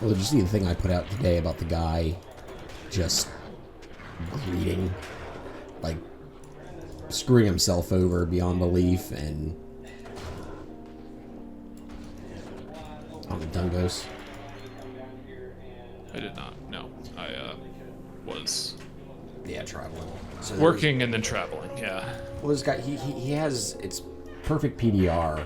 Well, did you see the thing I put out today about the guy just greeting, like, screwing himself over beyond belief and on the Dungos? I did not. No, I was traveling. So working and then traveling. Yeah. Well, this guy he has it's perfect PDR,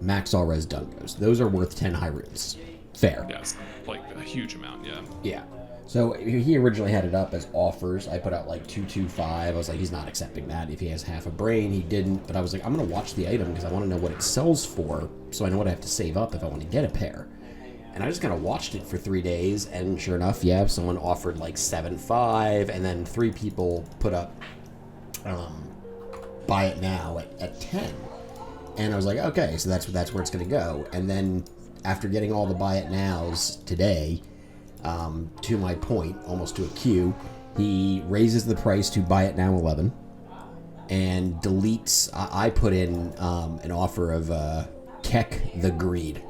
max all res Dungos. Those are worth 10 high runes. Fair. Yes, like a huge amount. Yeah. Yeah. So he originally had it up as offers. I put out like 225. I was like, he's not accepting that. If he has half a brain, he didn't. But I was like, I'm gonna watch the item because I want to know what it sells for, so I know what I have to save up if I want to get a pair. And I just kind of watched it for 3 days, and sure enough, yeah, someone offered like 7.5, and then 3 people put up buy it now at 10. And I was like, okay, so that's where it's gonna go. And then after getting all the buy it nows today, to my point, almost to a Q, he raises the price to buy it now 11 and deletes. I put in an offer of Keck the Greed.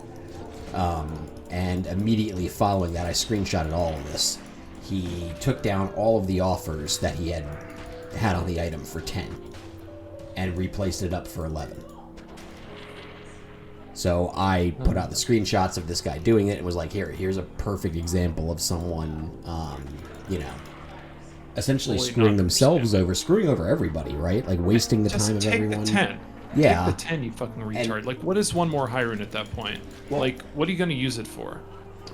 And immediately following that, I screenshotted all of this. He took down all of the offers that he had on the item for 10 and replaced it up for 11. So I put out the screenshots of this guy doing it and was like, here's a perfect example of someone, essentially screwing themselves over, screwing over everybody, right? Like wasting the time of everyone. Just take the 10. Yeah. Take the 10, you fucking retard. Like, what is one more high rune at that point? Well, like, what are you going to use it for?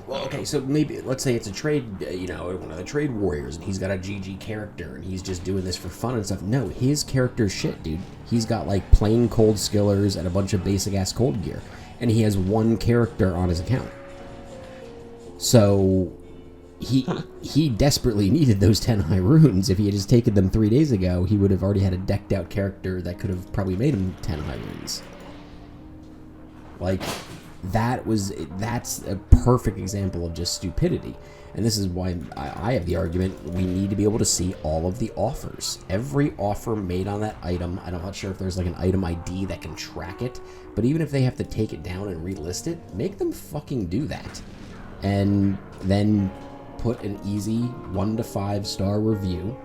Well, okay, so maybe, let's say it's a trade, one of the trade warriors, and he's got a GG character, and he's just doing this for fun and stuff. No, his character's shit, dude. He's got, like, plain cold skillers and a bunch of basic-ass cold gear, and he has 1 character on his account. So, he desperately needed those 10 high runes. If he had just taken them 3 days ago, he would have already had a decked-out character that could have probably made him 10 high runes. Like, that's a perfect example of just stupidity. And this is why I have the argument we need to be able to see all of the offers. Every offer made on that item, I'm not sure if there's like an item ID that can track it, but even if they have to take it down and relist it, make them fucking do that. And then put an easy 1 to 5 star review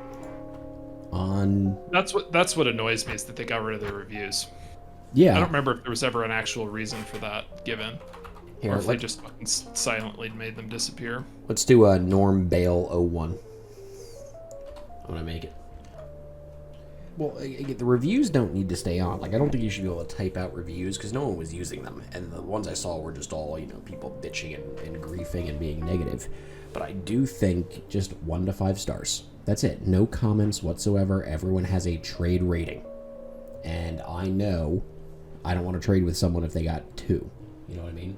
on... That's what annoys me, is that they got rid of the reviews. Yeah. I don't remember if there was ever an actual reason for that given. Here, or if they just fucking silently made them disappear. Let's do a Norm Bale 01. I'm gonna make it. Well, the reviews don't need to stay on. Like, I don't think you should be able to type out reviews because no one was using them. And the ones I saw were just all, people bitching and griefing and being negative. But I do think just 1 to 5 stars. That's it. No comments whatsoever. Everyone has a trade rating. And I know I don't want to trade with someone if they got 2. You know what I mean?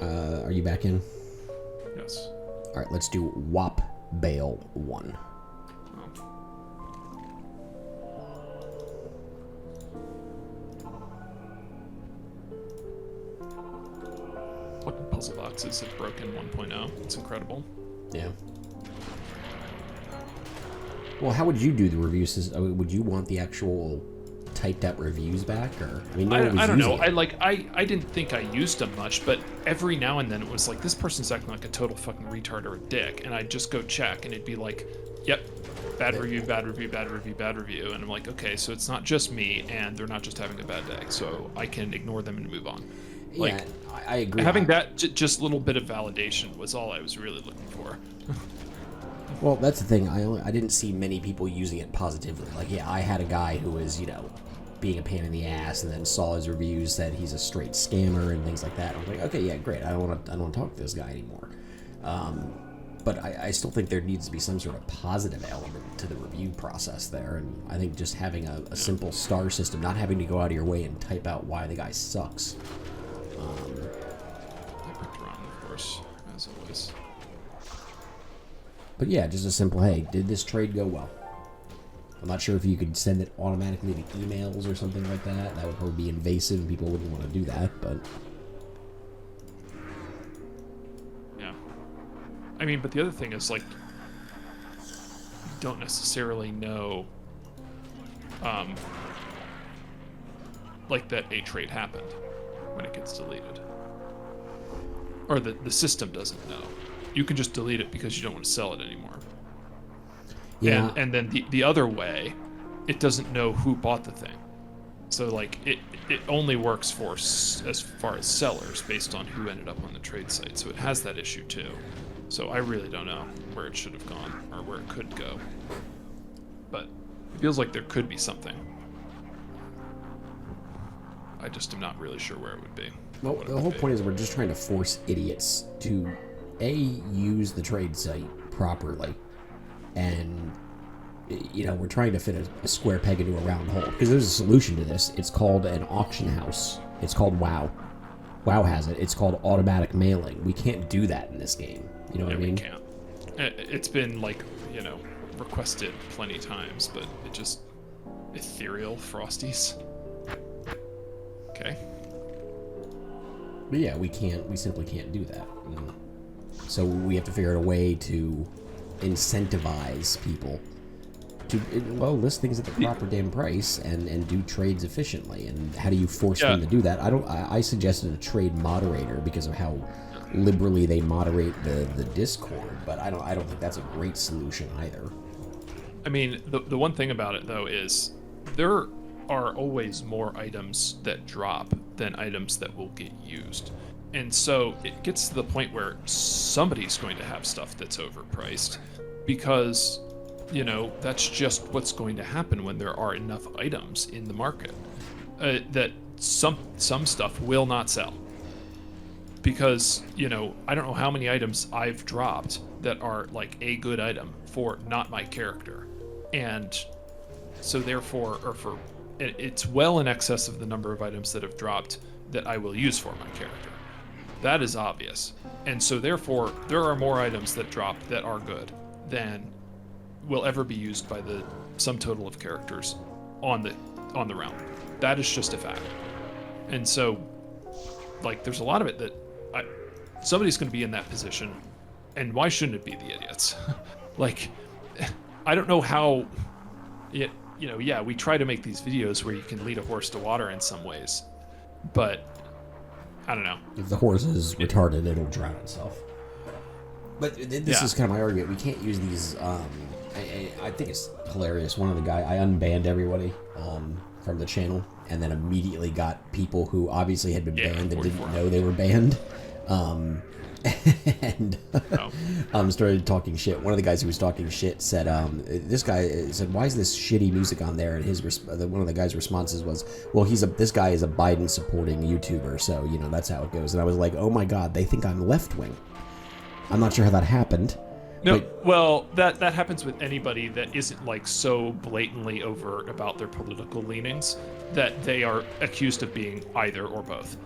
Are you back in? Yes. Alright, let's do WAP Bale 1. Fucking puzzle boxes have broken 1.0. It's incredible. Yeah. Well, how would you do the reviews? Would you want the actual typed out reviews back, or I mean, I don't know. I didn't think I used them much, but every now and then it was like, this person's acting like a total fucking retard or a dick, and I'd just go check, and it'd be like, yep, bad review, bad review, bad review, bad review, and I'm like, okay, so it's not just me, and they're not just having a bad day, so I can ignore them and move on. Like, yeah, I agree. Having that just little bit of validation was all I was really looking for. Well, that's the thing. I didn't see many people using it positively. Like, yeah, I had a guy who was, being a pain in the ass, and then saw his reviews, said he's a straight scammer and things like that. I was like, okay, yeah, great. I don't want to talk to this guy anymore. But I still think there needs to be some sort of positive element to the review process there. And I think just having a simple star system, not having to go out of your way and type out why the guy sucks. I picked wrong, of course, as always. But yeah, just a simple, hey, did this trade go well? I'm not sure if you could send it automatically to emails or something like that. That would probably be invasive and people wouldn't want to do that, but... Yeah. I mean, but the other thing is, like, you don't necessarily know, like that a trade happened when it gets deleted. Or the system doesn't know. You can just delete it because you don't want to sell it anymore. Yeah. And then the other way, it doesn't know who bought the thing. So like it only works for as far as sellers based on who ended up on the trade site. So it has that issue too. So I really don't know where it should have gone or where it could go. But it feels like there could be something. I just am not really sure where it would be. Well, the whole point is we're just trying to force idiots to use the trade site properly, and we're trying to fit a square peg into a round hole, because there's a solution to this. It's called an auction house. It's called WoW. WoW has it. It's called automatic mailing. We can't do that in this game. You know what I mean? We can't. It's been requested plenty times, but it just ethereal frosties. Okay. But yeah, we simply can't do that. So we have to figure out a way to incentivize people to, list things at the proper damn price and do trades efficiently. And how do you force them to do that? I suggested a trade moderator because of how liberally they moderate the Discord, but I don't think that's a great solution either. I mean, the one thing about it though is there are always more items that drop than items that will get used. And so it gets to the point where somebody's going to have stuff that's overpriced because, that's just what's going to happen when there are enough items in the market. That some stuff will not sell. Because, I don't know how many items I've dropped that are like a good item for not my character. And so therefore, it's well in excess of the number of items that have dropped that I will use for my character. That is obvious. And so therefore, there are more items that drop that are good than will ever be used by the sum total of characters on the realm. That is just a fact. And so, there's a lot of it that somebody's going to be in that position, and why shouldn't it be the idiots? I don't know how... we try to make these videos where you can lead a horse to water in some ways, but I don't know. If the horse is retarded, it'll drown itself. But this is kind of my argument. We can't use these. I think it's hilarious. One of the guys, I unbanned everybody from the channel, and then immediately got people who obviously had been banned and didn't know they were banned. And started talking shit. One of the guys who was talking shit said, this guy said, why is this shitty music on there? And one of the guy's responses was, well, this guy is a Biden supporting YouTuber, so that's how it goes. And I was like, oh my god, they think I'm left wing. I'm not sure how that happened. No, well, that happens with anybody that isn't so blatantly overt about their political leanings that they are accused of being either or both.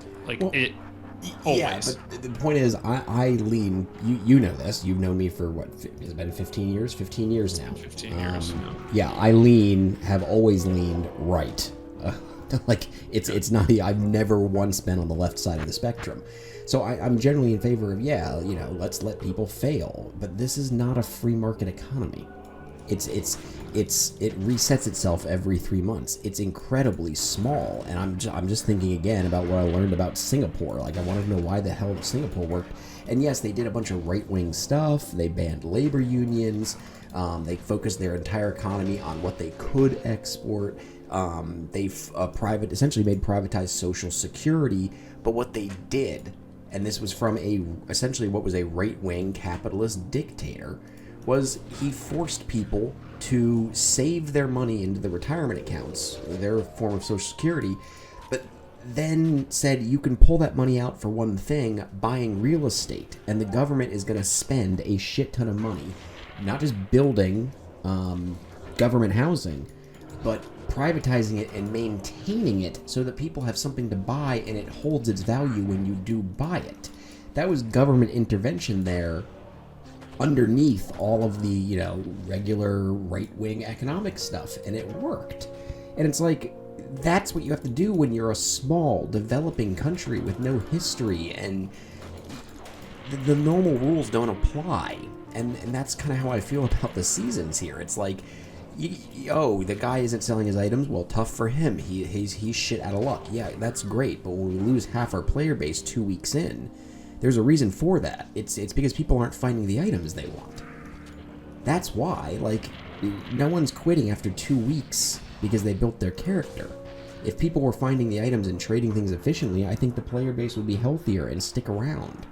Always. Yeah, but the point is, I lean. You know this. You've known me for what? Has it been 15 years? 15 years now. 15 years. Yeah, have always leaned right. It's not. I've never once been on the left side of the spectrum. So I'm generally in favor of let's let people fail. But this is not a free market economy. It resets itself every 3 months. It's incredibly small, and I'm just thinking again about what I learned about Singapore. I wanted to know why the hell Singapore worked. And yes, they did a bunch of right-wing stuff. They banned labor unions. They focused their entire economy on what they could export. They essentially made privatized Social Security. But what they did, and this was from essentially what was a right-wing capitalist dictator, was he forced people to save their money into the retirement accounts, their form of Social Security, but then said you can pull that money out for one thing, buying real estate, and the government is going to spend a shit ton of money, not just building government housing, but privatizing it and maintaining it so that people have something to buy and it holds its value when you do buy it. That was government intervention there underneath all of the, regular right-wing economic stuff, and it worked. And it's that's what you have to do when you're a small, developing country with no history, and the normal rules don't apply. And that's kind of how I feel about the seasons here. It's Oh, the guy isn't selling his items. Well, tough for him. He's shit out of luck. Yeah, that's great. But when we lose half our player base 2 weeks in, there's a reason for that. It's because people aren't finding the items they want. That's why. Like, no one's quitting after 2 weeks because they built their character. If people were finding the items and trading things efficiently, I think the player base would be healthier and stick around.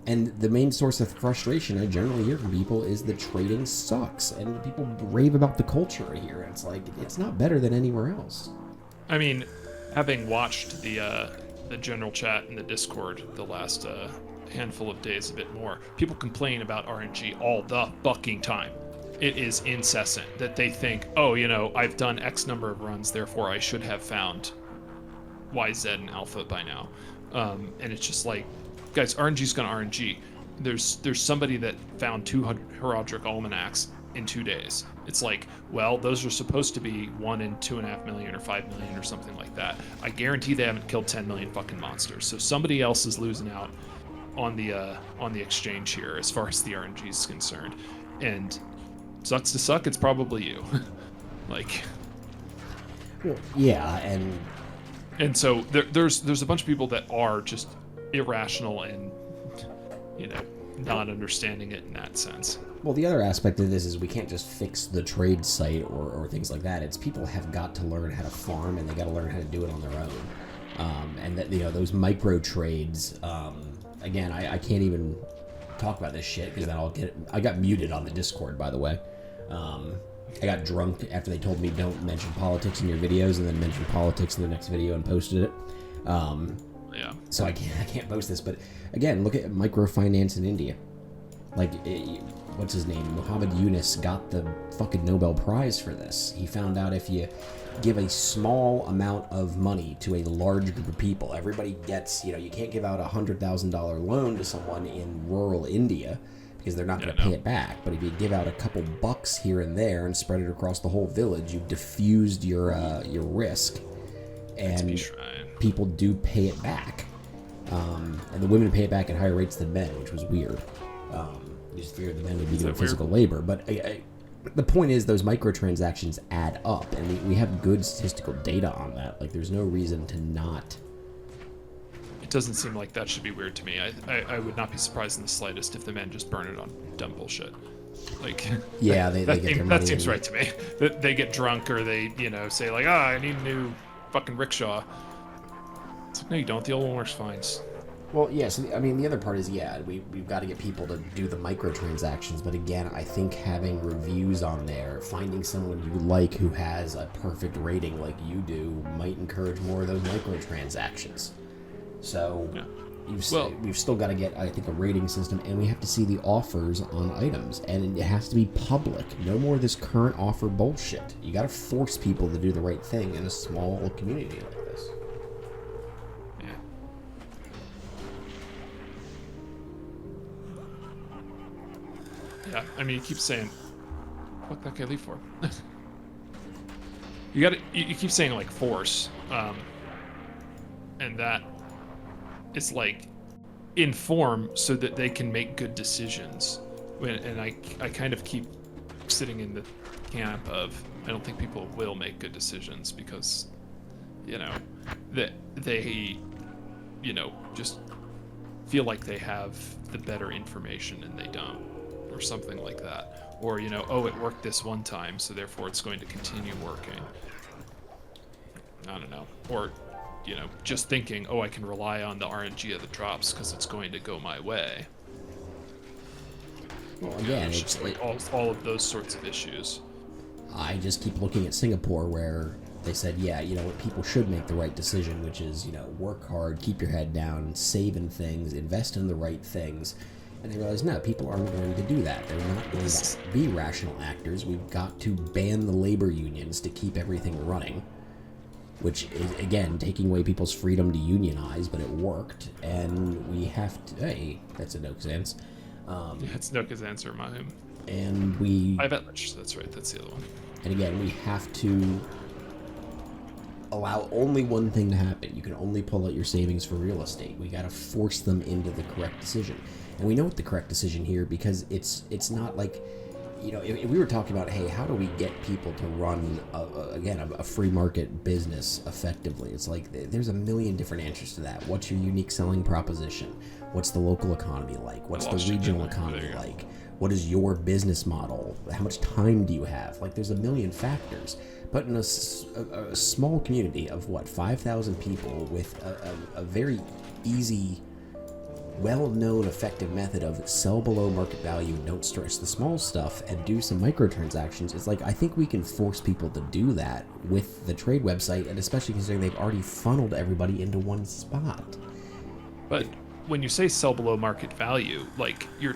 And the main source of frustration I generally hear from people is the trading sucks, and people rave about the culture here. It's like, it's not better than anywhere else. I mean, having watched the general chat in the Discord the last handful of days, a bit more, people complain about RNG all the fucking time. It is incessant that they think, oh, I've done X number of runs, therefore I should have found Y, Z, and Alpha by now. And it's just like, guys, RNG's gonna RNG. There's somebody that found 200 Heraldric Almanacs in 2 days. It's like, well, those are supposed to be 1 in 2.5 million or 5 million or something like that. I guarantee they haven't killed 10 million fucking monsters. So somebody else is losing out on the exchange here as far as the RNG is concerned. And sucks to suck, it's probably you. Like, well, yeah, and so there's a bunch of people that are just irrational and not understanding it in that sense. Well, the other aspect of this is we can't just fix the trade site or things like that. It's people have got to learn how to farm, and they got to learn how to do it on their own. And that those micro trades. Again, I can't even talk about this shit because then I got muted on the Discord, by the way. I got drunk after they told me don't mention politics in your videos, and then mention politics in the next video and posted it. Yeah. So I can't post this, but again, look at microfinance in India. Like, what's his name? Muhammad Yunus got the fucking Nobel Prize for this. He found out if you give a small amount of money to a large group of people, everybody gets, you can't give out a $100,000 loan to someone in rural India because they're not going to pay it back. But if you give out a couple bucks here and there and spread it across the whole village, you've diffused your risk, and people do pay it back. And the women pay it back at higher rates than men, which was weird. You just figured the men would be doing physical labor. But the point is, those microtransactions add up, and we have good statistical data on that. Like, there's no reason to not. It doesn't seem like that should be weird to me. I would not be surprised in the slightest if the men just burn it on dumb bullshit. Like, yeah, they get their money. That seems right to me. They get drunk, or they say like, I need a new fucking rickshaw. It's like, no, you don't. The old one works fine. Well, yes. Yeah, so, I mean, the other part is, we've got to get people to do the microtransactions. But again, I think having reviews on there, finding someone you like who has a perfect rating like you do, might encourage more of those microtransactions. So, we've still got to get, I think, a rating system, and we have to see the offers on items, and it has to be public. No more of this current offer bullshit. You got to force people to do the right thing in a small community like this. Yeah, I mean, you keep saying, "Fuck that guy, leave for." You keep saying like force, and that it's like inform so that they can make good decisions. And I kind of keep sitting in the camp of I don't think people will make good decisions because, that they, just feel like they have the better information and they don't. Or something like that, or it worked this one time, so therefore it's going to continue working. I don't know, or just thinking, I can rely on the RNG of the drops because it's going to go my way. Well, again, it's just like all of those sorts of issues. I just keep looking at Singapore, where they said, people should make the right decision, which is, work hard, keep your head down, save in things, invest in the right things. And they realize, no, people aren't going to do that. They're not going to be rational actors. We've got to ban the labor unions to keep everything running, which is, again, taking away people's freedom to unionize, but it worked. And we have to... Hey, that's a Nokazans. It's Nokazans or Mahim. And we... I bet that's right. That's the other one. And again, we have to allow only one thing to happen. You can only pull out your savings for real estate. We got to force them into the correct decision. And we know what the correct decision here, because it's not like if we were talking about, hey, how do we get people to run, a free market business effectively? It's like there's a million different answers to that. What's your unique selling proposition? What's the local economy like? What's the regional economy like? What is your business model? How much time do you have? Like, there's a million factors. But in a small community of, 5,000 people with a very easy, well-known, effective method of sell below market value, don't stress the small stuff, and do some microtransactions, it's like, I think we can force people to do that with the trade website, and especially considering they've already funneled everybody into one spot. But when you say sell below market value, like, you're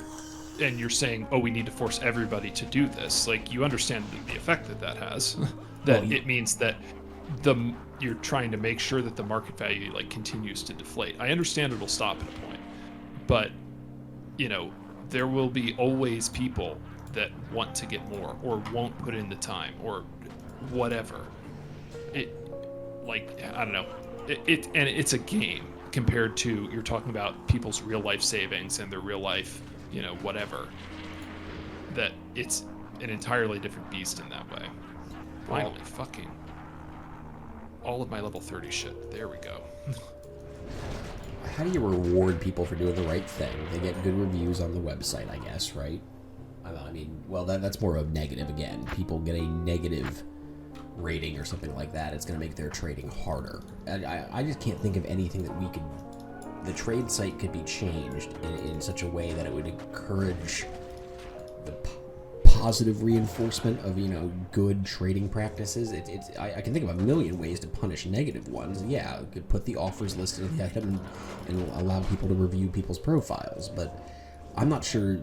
saying, oh, we need to force everybody to do this, like, you understand the effect that has. That it means that you're trying to make sure that the market value, like, continues to deflate. I understand it'll stop at a point, but there will be always people that want to get more or won't put in the time or whatever. I don't know. It's a game compared to, you're talking about people's real life savings and their real life, whatever. That it's an entirely different beast in that way. Finally, fucking all of my level 30 shit. There we go. How do you reward people for doing the right thing? They get good reviews on the website, I guess, right? I mean, well, that's more of a negative again. People get a negative rating or something like that. It's going to make their trading harder. I just can't think of anything that the trade site could be changed in such a way that it would encourage the positive reinforcement of, good trading practices. I can think of a million ways to punish negative ones. Yeah, you could put the offers listed in the item and allow people to review people's profiles, but I'm not sure.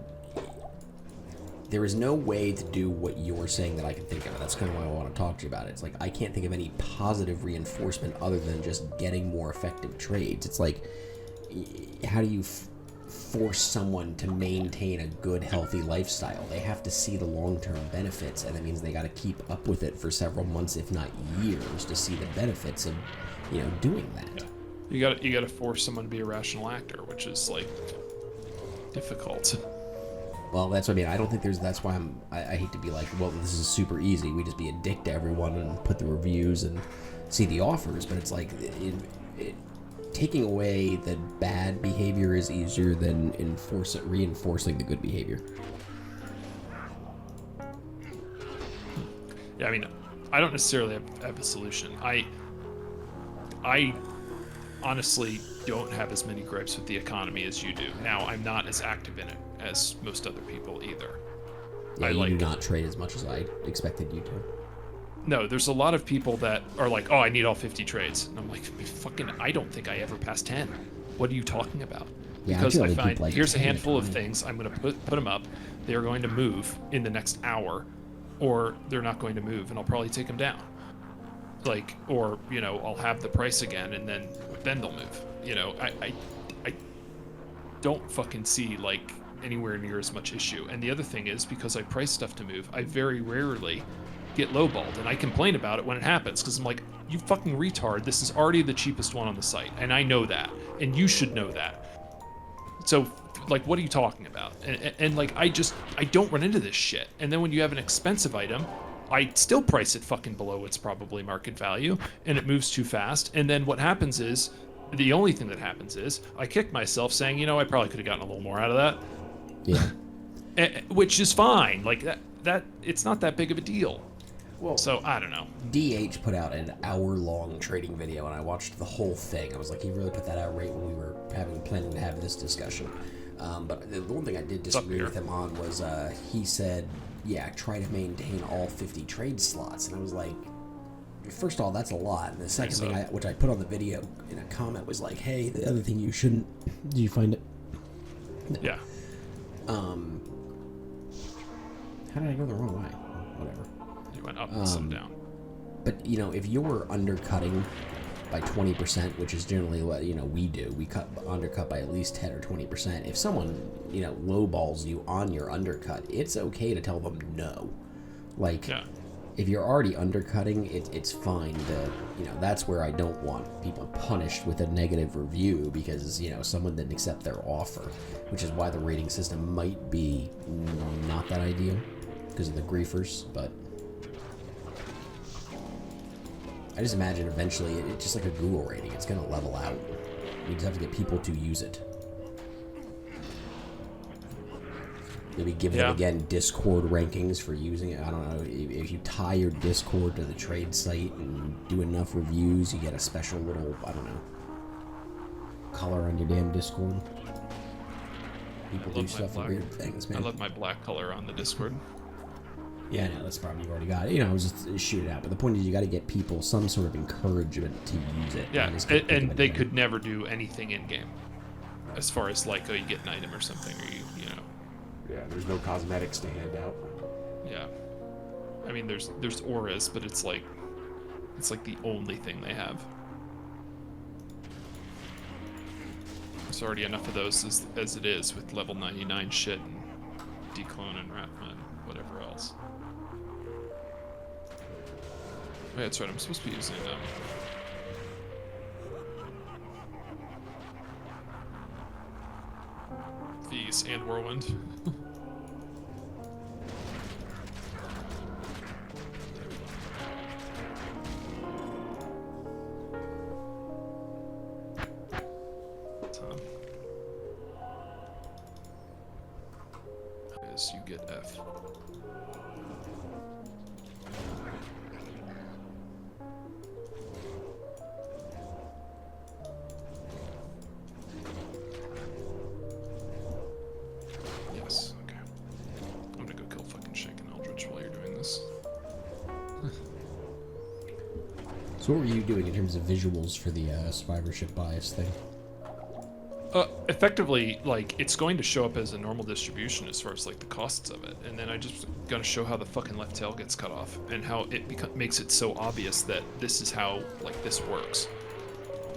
There is no way to do what you're saying that I can think of. That's kind of why I want to talk to you about it. It's like, I can't think of any positive reinforcement other than just getting more effective trades. It's like, how do you force someone to maintain a good, healthy lifestyle? They have to see the long-term benefits, and that means they got to keep up with it for several months, if not years, to see the benefits of, doing that. Yeah. You got to force someone to be a rational actor, which is, like, difficult. Well, that's what I mean. I don't think that's why I hate to be like, well, this is super easy. We just be a dick to everyone and put the reviews and see the offers. But it's like, taking away the bad behavior is easier than reinforcing the good behavior. Yeah, I mean, I don't necessarily have a solution. I honestly don't have as many gripes with the economy as you do. Now, I'm not as active in it as most other people either. Yeah, you do not trade as much as I expected you to. No, there's a lot of people that are like, oh, I need all 50 trades. And I'm like, I don't think I ever passed 10. What are you talking about? Yeah, because I find, here's a handful of things. I'm going to put them up. They're going to move in the next hour, or they're not going to move, and I'll probably take them down. Like, or, I'll have the price again, and then they'll move. I don't fucking see, like, anywhere near as much issue. And the other thing is, because I price stuff to move, I very rarely get lowballed, and I complain about it when it happens, because I'm like, you fucking retard, this is already the cheapest one on the site, and I know that, and you should know that. So, like, what are you talking about? And like, I don't run into this shit. And then when you have an expensive item, I still price it fucking below its probably market value, and it moves too fast. And then what happens is, the only thing that happens is, I kick myself saying, I probably could have gotten a little more out of that. Yeah. Which is fine. Like, that it's not that big of a deal. Well, so I don't know. DH put out an hour-long trading video, and I watched the whole thing. I was like, he really put that out right when we were planning to have this discussion. But the one thing I did disagree with him on was he said, yeah, try to maintain all 50 trade slots. And I was like, first of all, that's a lot. And the second thing, which I put on the video in a comment, was like, hey, the other thing you shouldn't... Do you find it? No. Yeah. How did I go the wrong way? Whatever. You went up and down. But, if you're undercutting by 20%, which is generally what, we do, we undercut by at least 10 or 20%. If someone, lowballs you on your undercut, it's okay to tell them no. Like, if you're already undercutting, it's fine to, that's where I don't want people punished with a negative review because, someone didn't accept their offer, which is why the rating system might be not that ideal. because of the griefers, but I just imagine eventually it's just like a Google rating. It's going to level out. You just have to get people to use it. Maybe give them, again, Discord rankings for using it. I don't know. If you tie your Discord to the trade site and do enough reviews, you get a special little, I don't know, color on your damn Discord. People do stuff for weird things, man. I love my black color on the Discord. Yeah, no, that's probably you already got it. You know, just shoot it out. But the point is, you got to get people some sort of encouragement to use it. Yeah, and they could never do anything in game, as far as like, oh, you get an item or something, or you know. Yeah, there's no cosmetics to hand out. Yeah, I mean, there's auras, but it's like the only thing they have. There's already enough of those as it is with level 99 shit and declone and Ratma and whatever else. Oh, yeah, that's right. I'm supposed to be using these and Whirlwind. As you get F. Yes, okay. I'm gonna go kill fucking Shaken Eldritch while you're doing this. So what were you doing in terms of visuals for the survivorship bias thing? Effectively, like, it's going to show up as a normal distribution as far as, like, the costs of it. And then I just gonna show how the fucking left tail gets cut off and how it makes it so obvious that this is how, like, this works.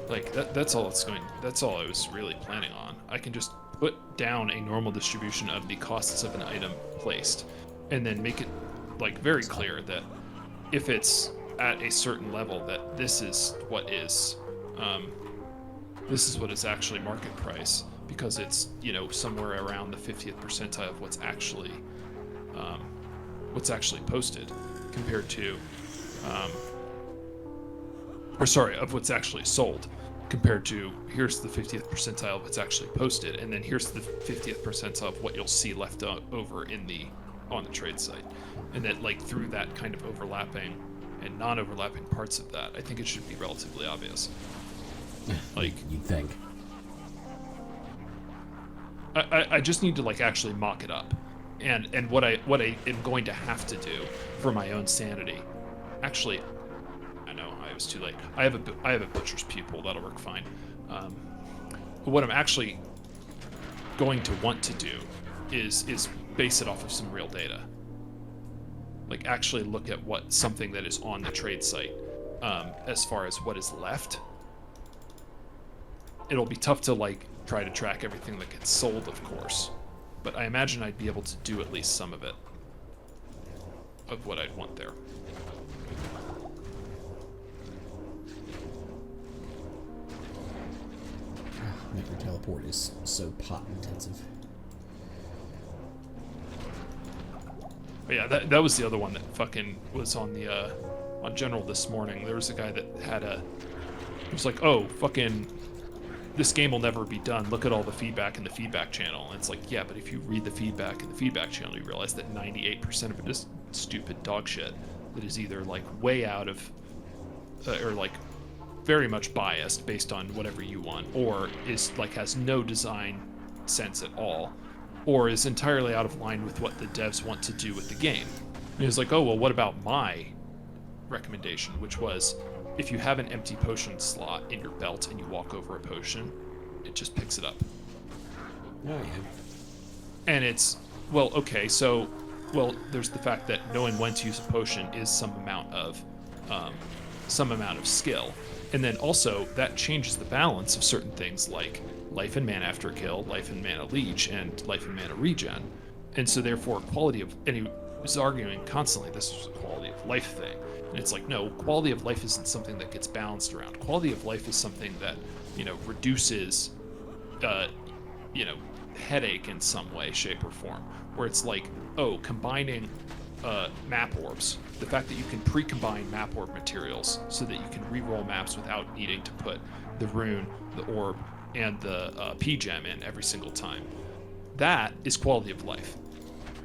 Like, that's all I was really planning on. I can just put down a normal distribution of the costs of an item placed and then make it, like, very clear that if it's at a certain level that this is what is actually market price, because it's, you know, somewhere around the 50th percentile of what's actually posted compared to of what's actually sold compared to here's the 50th percentile of what's actually posted, and then here's the 50th percentile of what you'll see left over on the trade site. And that, like, through that kind of overlapping and non-overlapping parts of that, I think it should be relatively obvious. Like, you'd think. I just need to, like, actually mock it up, and what I am going to have to do for my own sanity. Actually, I know I was too late. I have a butcher's pupil that'll work fine. But what I'm actually going to want to do is base it off of some real data. Like, actually look at what something that is on the trade site, as far as what is left. It'll be tough to, like, try to track everything that gets sold, of course, but I imagine I'd be able to do at least some of it, of what I'd want there. Micro teleport is so pot intensive. But yeah, that was the other one that fucking was on the on General this morning. There was a guy that he was like, oh, fucking, this game will never be done. Look at all the feedback in the feedback channel. And it's like, yeah, but if you read the feedback in the feedback channel, you realize that 98% of it is stupid dog shit that is either, like, way out of, or, like, very much biased based on whatever you want, or is, like, has no design sense at all, or is entirely out of line with what the devs want to do with the game. And he was like, oh, well, what about my recommendation, which was, if you have an empty potion slot in your belt and you walk over a potion, it just picks it up. Oh, yeah. And it's, well, okay, so, well, there's the fact that knowing when to use a potion is some amount of skill. And then also, that changes the balance of certain things like life and mana after a kill, life and mana leech, and life and mana regen. And so therefore, quality of, and he was arguing constantly this was a quality of life thing. And it's like, no, quality of life isn't something that gets balanced around. Quality of life is something that, you know, reduces, you know, headache in some way, shape, or form. Where it's like, oh, combining map orbs. The fact that you can pre-combine map orb materials so that you can re-roll maps without needing to put the rune, the orb, and the P-gem in every single time. That is quality of life.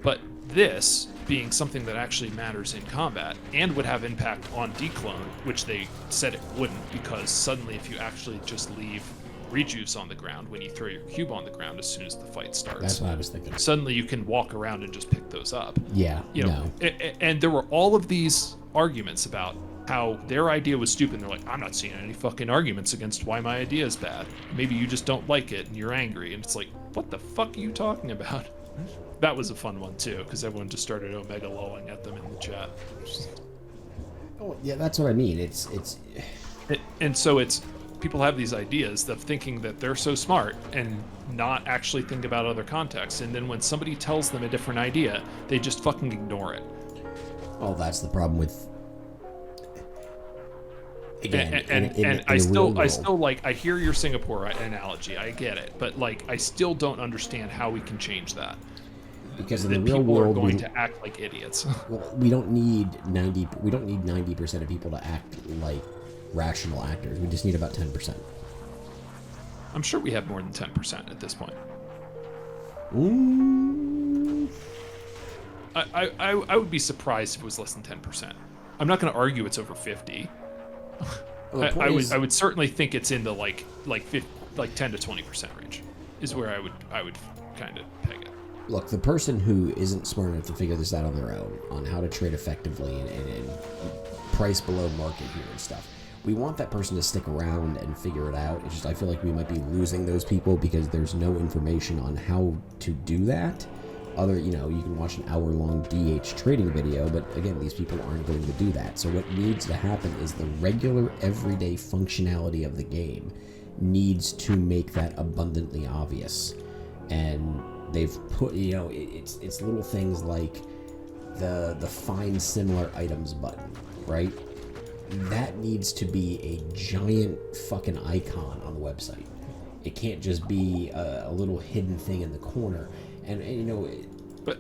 But this, being something that actually matters in combat and would have impact on declone, which they said it wouldn't, because suddenly if you actually just leave rejuice on the ground when you throw your cube on the ground as soon as the fight starts, That's what I was thinking. suddenly you can walk around and just pick those up. Yeah, You know, and there were all of these arguments about how their idea was stupid. And they're like, I'm not seeing any fucking arguments against why my idea is bad. Maybe you just don't like it and you're angry. And it's like, what the fuck are you talking about? That was a fun one too, because everyone just started omega lolling at them in the chat. Oh, yeah, that's what I mean. And so it's people have these ideas of thinking that they're so smart and not actually think about other contexts. And then when somebody tells them a different idea, they just fucking ignore it. Oh, that's the problem with. Again, and I still like, I hear your Singapore analogy, I get it, but like I still don't understand how we can change that. Because in the That real people world, are going to act like idiots. well, we don't need 90% of people to act like rational actors. We just need about 10%. I'm sure we have more than 10% at this point. I would be surprised if it was less than 10%. I'm not going to argue it's over 50. Well, I would certainly think it's in the like 10 to 20% range is where I would kind of peg it. Look, the person who isn't smart enough to figure this out on their own, on how to trade effectively and price below market here and stuff, we want that person to stick around and figure it out. It's just I feel like we might be losing those people because there's no information on how to do that. You can watch an hour-long DH trading video, but again, these people aren't going to do that. So what needs to happen is the regular, everyday functionality of the game needs to make that abundantly obvious. And they've put, it's little things like the find similar items button, right? That needs to be a giant fucking icon on the website. It can't just be a little hidden thing in the corner. But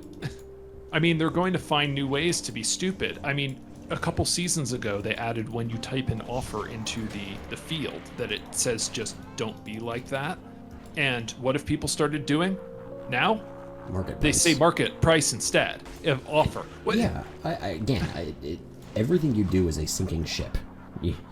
I mean, they're going to find new ways to be stupid. I mean, a couple seasons ago, they added when you type an offer into the field that it says just don't be like that. And what have people started doing now? Market They price. say market price instead of offer. What? Yeah, everything you do is a sinking ship.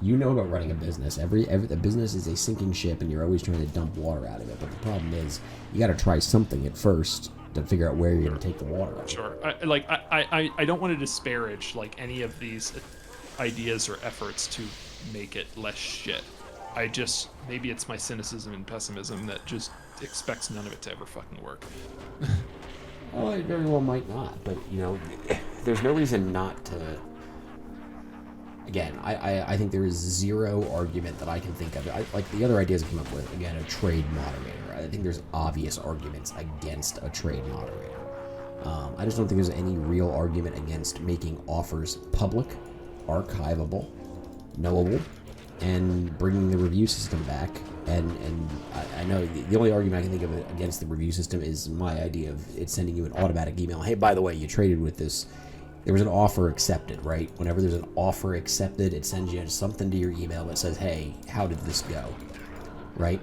You know about running a business. Every business is a sinking ship, and you're always trying to dump water out of it. But the problem is, you got to try something at first to figure out where you're going to take the water out. Sure. I don't want to disparage like any of these ideas or efforts to make it less shit. Maybe it's my cynicism and pessimism that just expects none of it to ever fucking work. Well, it very well might not, but there's no reason not to. Again, I think there is zero argument that I can think of. Like the other ideas I came up with, again, a trade moderator. I think there's obvious arguments against a trade moderator. I just don't think there's any real argument against making offers public, archivable, knowable, and bringing the review system back. And I know the only argument I can think of against the review system is my idea of it sending you an automatic email. Hey, by the way, you traded with this. There was an offer accepted, right? Whenever there's an offer accepted, it sends you something to your email that says, hey, how did this go? Right?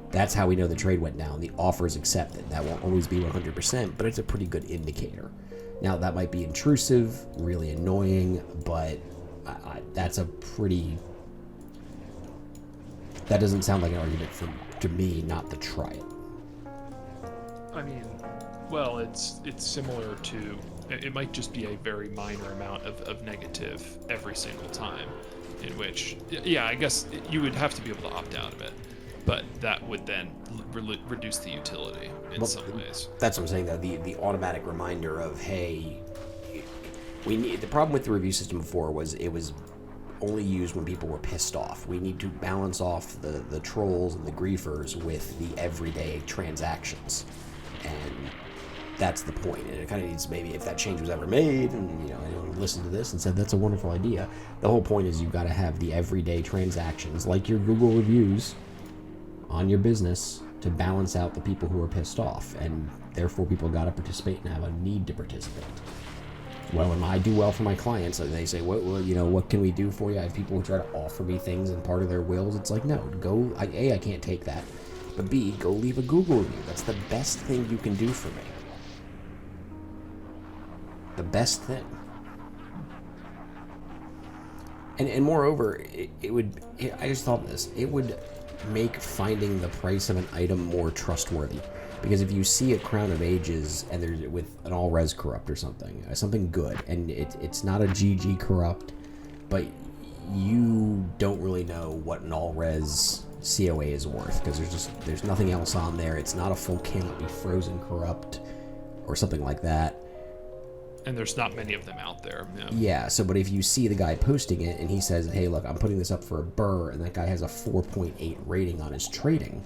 That's how we know the trade went down. The offer is accepted. That won't always be 100%, but it's a pretty good indicator. Now, that might be intrusive, really annoying, but that's a pretty... That doesn't sound like an argument to me not to try it. I mean, well, it's similar to... It might just be a very minor amount of negative every single time, in which, yeah, I guess you would have to be able to opt out of it, but that would then reduce the utility in some ways. That's what I'm saying, though. The automatic reminder of, hey, we need... The problem with the review system before was it was only used when people were pissed off. We need to balance off the trolls and the griefers with the everyday transactions, and that's the point. And it kind of needs, maybe if that change was ever made and anyone listened to this and said that's a wonderful idea, the whole point is you've got to have the everyday transactions like your Google reviews on your business to balance out the people who are pissed off, and therefore people got to participate and have a need to participate. Well, when I do well for my clients, and they say, what can we do for you? I have people who try to offer me things and part of their wills. It's like, no, I can't take that. But B, go leave a Google review. That's the best thing you can do for me. The best thing. And moreover, I just thought this, it would make finding the price of an item more trustworthy. Because if you see a Crown of Ages and there's with an all-res corrupt or something good, and it's not a GG corrupt, but you don't really know what an all-res COA is worth, because there's nothing else on there. It's not a full cannot be frozen corrupt or something like that. And there's not many of them out there. Yeah, but if you see the guy posting it and he says, hey, look, I'm putting this up for a burr, and that guy has a 4.8 rating on his trading,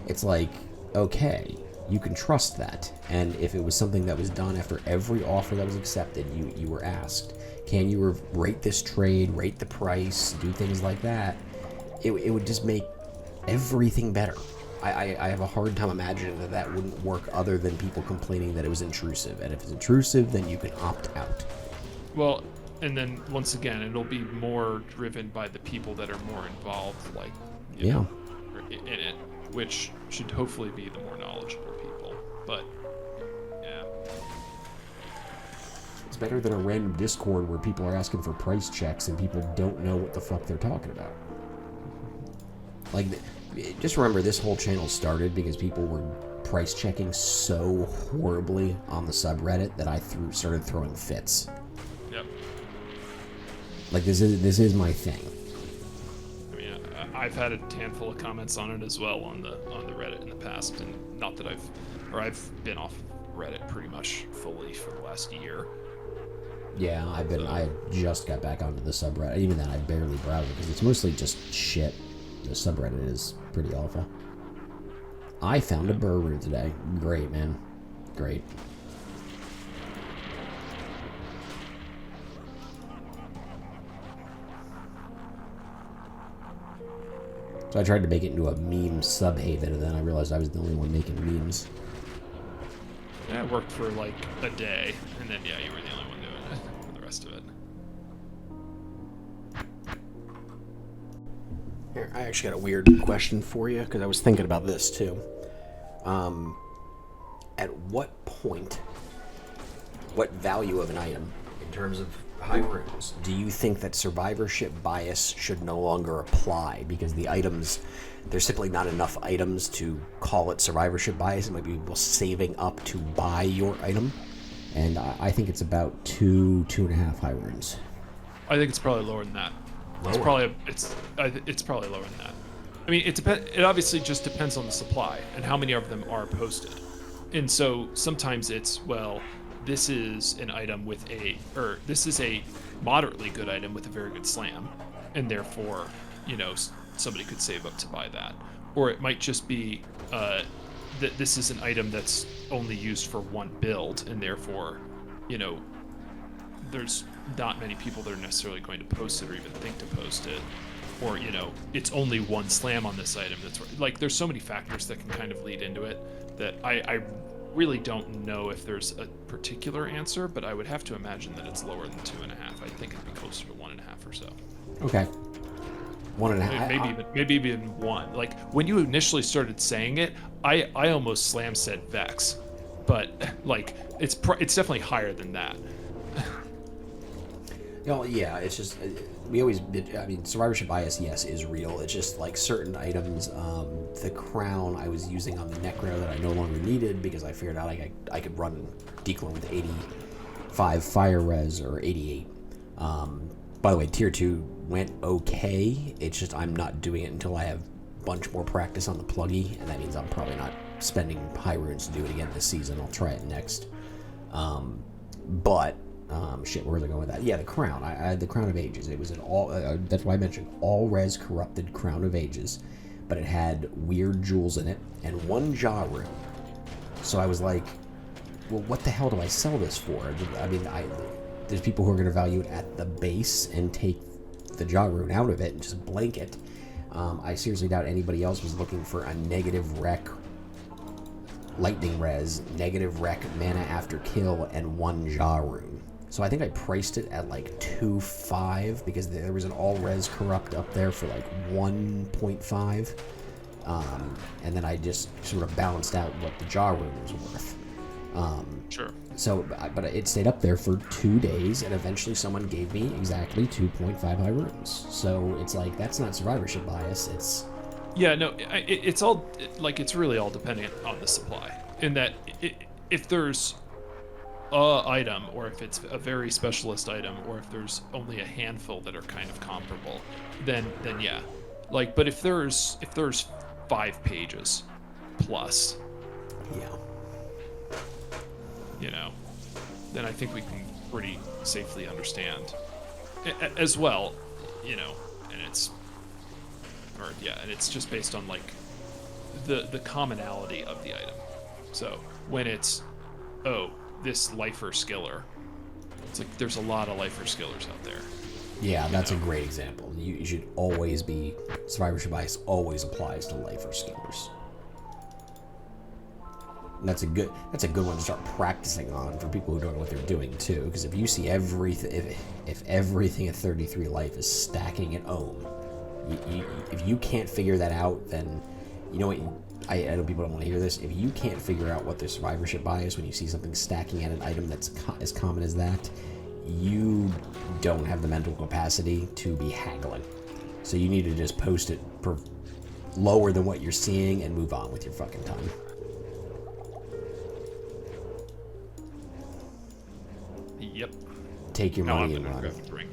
it's like, okay, you can trust that. And if it was something that was done after every offer that was accepted, you were asked, can you rate this trade, rate the price, do things like that, it would just make everything better. I have a hard time imagining that wouldn't work other than people complaining that it was intrusive. And if it's intrusive, then you can opt out. Well, and then once again, it'll be more driven by the people that are more involved, like, you know, in it, which should hopefully be the more knowledgeable people. But, yeah. It's better than a random Discord where people are asking for price checks and people don't know what the fuck they're talking about. Like, just remember, this whole channel started because people were price checking so horribly on the subreddit that I started throwing fits. Yep. Like, this is my thing. I mean, I've had a handful of comments on it as well on the Reddit in the past, and not that I've been off Reddit pretty much fully for the last year. Yeah, I just got back onto the subreddit. Even then, I barely browse it because it's mostly just shit. The subreddit is pretty awful. I found a burr room today. Great, man. Great. So I tried to make it into a meme subhaven, and then I realized I was the only one making memes. Yeah, it worked for like a day, and then yeah, you were the only one doing it for the rest of it. Here, I actually got a weird question for you, because I was thinking about this too. At what point, what value of an item, in terms of high runes, do you think that survivorship bias should no longer apply? Because the items, there's simply not enough items to call it survivorship bias. It might be people saving up to buy your item. And I think it's about 2.5 high runes. I think it's probably lower than that. Lower? It's probably lower than that. I mean, it obviously just depends on the supply and how many of them are posted. And so sometimes it's, well, this is an item this is a moderately good item with a very good slam, and therefore, somebody could save up to buy that. Or it might just be that this is an item that's only used for one build, and therefore, there's not many people that are necessarily going to post it or even think to post it. Or, it's only one slam on this item. That's like, there's so many factors that can kind of lead into it that I really don't know if there's a particular answer, but I would have to imagine that it's lower than 2.5. I think it'd be closer to 1.5 or so. Okay. 1.5. Maybe even 1. Like, when you initially started saying it, I almost slam said Vex, but like it's definitely higher than that. Yeah, it's just survivorship bias, yes, is real. It's just like certain items, the crown I was using on the Necro that I no longer needed because I figured out I could run Declone with 85 fire res or 88. By the way, tier 2 went okay. It's just I'm not doing it until I have a bunch more practice on the pluggy, and that means I'm probably not spending high runes to do it again this season. I'll try it next. Where was I going with that? Yeah, the crown. I had the Crown of Ages. It was an that's why I mentioned all-res corrupted Crown of Ages, but it had weird jewels in it and 1 jaw rune. So I was like, well, what the hell do I sell this for? I mean, there's people who are going to value it at the base and take the jaw rune out of it and just blank it. I seriously doubt anybody else was looking for a negative rec lightning res, negative rec mana after kill, and 1 jaw rune. So I think I priced it at like 2.5 because there was an all res corrupt up there for like 1.5. And then I just sort of balanced out what the jaw rune was worth. Sure. So, but it stayed up there for 2 days, and eventually someone gave me exactly 2.5 high runes. So it's like, that's not survivorship bias. It's Yeah, no, it's all like it's really all dependent on the supply. In that, if there's a item, or if it's a very specialist item, or if there's only a handful that are kind of comparable, then yeah. Like, but if there's 5 pages plus, yeah. you know, then I think we can pretty safely understand as well, you know, and it's just based on like the commonality of the item. So when it's this lifer skiller, it's like there's a lot of lifer skillers out there. Yeah, that's a great example. You should always be survivorship bias always applies to life or skillers. And that's a good one to start practicing on for people who don't know what they're doing too. Because if you see everything, if everything at 33 life is stacking at ohm, if you can't figure that out, then you know what. I know people don't want to hear this. If you can't figure out what their survivorship bias when you see something stacking at an item that's as common as that, you don't have the mental capacity to be haggling. So you need to just post it lower than what you're seeing and move on with your fucking time. Yep. Take your money and run. Ring.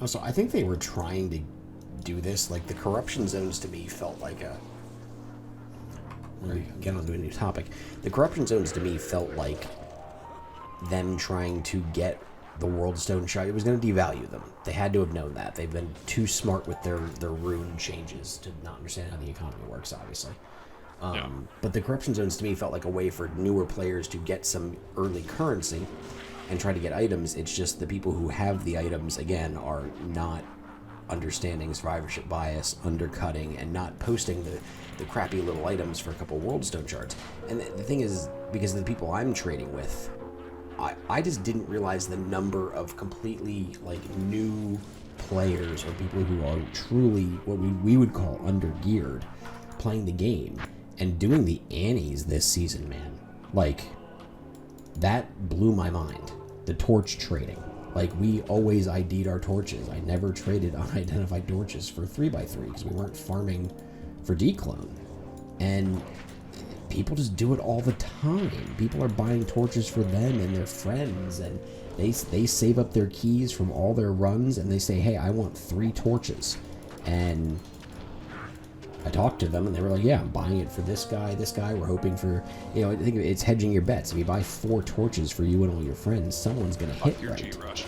Also, I think they were trying to do this. Like, the corruption zones to me felt like a... Get on to a new topic. The corruption zones to me felt like them trying to get the World Stone shard. It was going to devalue them. They had to have known that. They've been too smart with their rune changes to not understand how the economy works, obviously. But the corruption zones to me felt like a way for newer players to get some early currency and try to get items. It's just the people who have the items, again, are not understanding survivorship bias, undercutting, and not posting the crappy little items for a couple World Stone shards. And the thing is, because of the people I'm trading with, I just didn't realize the number of completely like new players or people who are truly what we would call undergeared playing the game and doing the Annies this season, man. Like, that blew my mind. The torch trading. Like, we always ID'd our torches. I never traded unidentified torches for 3x3 because we weren't farming for declone. And people just do it all the time. People are buying torches for them and their friends, and they save up their keys from all their runs, and they say, hey, I want 3 torches. And I talked to them, and they were like, yeah, I'm buying it for this guy, we're hoping for, you know, I think it's hedging your bets. If you buy 4 torches for you and all your friends, someone's going to hit your right. G-Rush.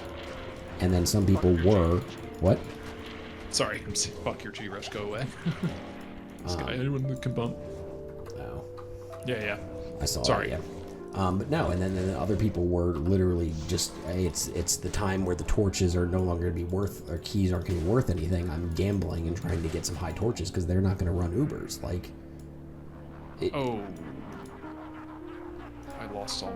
And then some people were, what? Sorry, I'm saying, fuck your G-Rush, go away. This guy, anyone that can bump. Oh. Yeah. I saw Sorry. that, yeah. But no, and then other people were literally just, hey, it's the time where the torches are no longer going to be worth, or keys aren't going to be worth anything. I'm gambling and trying to get some high torches because they're not going to run Ubers. Like, I lost all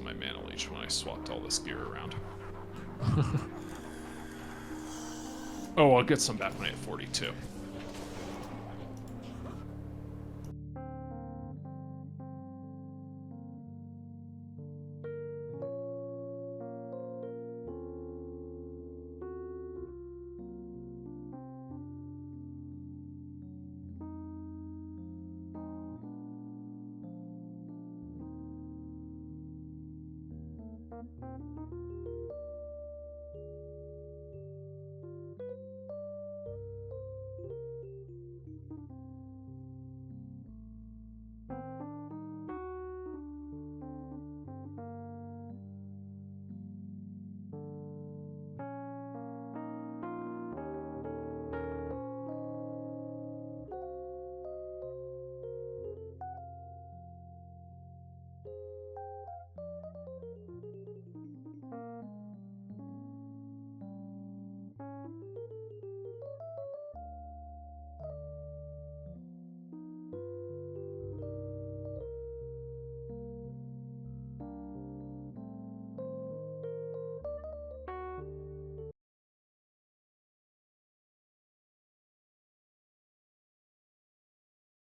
my mana leech when I swapped all this gear around. Oh, I'll get some back when I hit 42.